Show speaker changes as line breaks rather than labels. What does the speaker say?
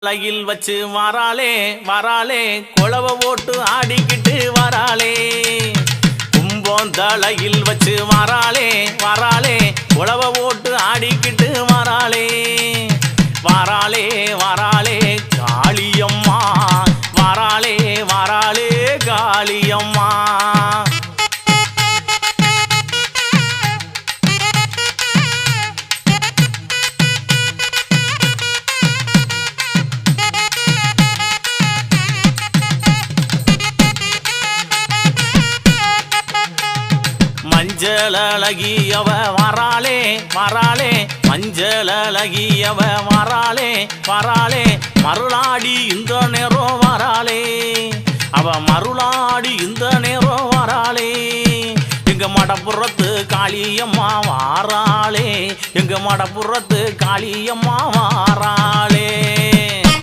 தலையில் வச்சு வராளே வராளே கொளவ ஓட்டு ஆடிக்கிட்டு வராளே கும்பம் தலையில் வச்சு வராளே வராளே கொளவ ஓட்டு ஆடிக்கிட்டு வராளே வராளே வராளே காளியம்மா வராளே வராளே காளியம்மா மஞ்சள் அழகியவ வராளே வராளே மஞ்சள் அழகியவ வராளே வராளே மருளாடி இந்த நேரம் வராளே அவ மருளாடி இந்த நேரம் வராளே எங்க மடப்புறத்து காளியம்மா வாராளே எங்க மடப்புறத்து காளியம்மா வாராளே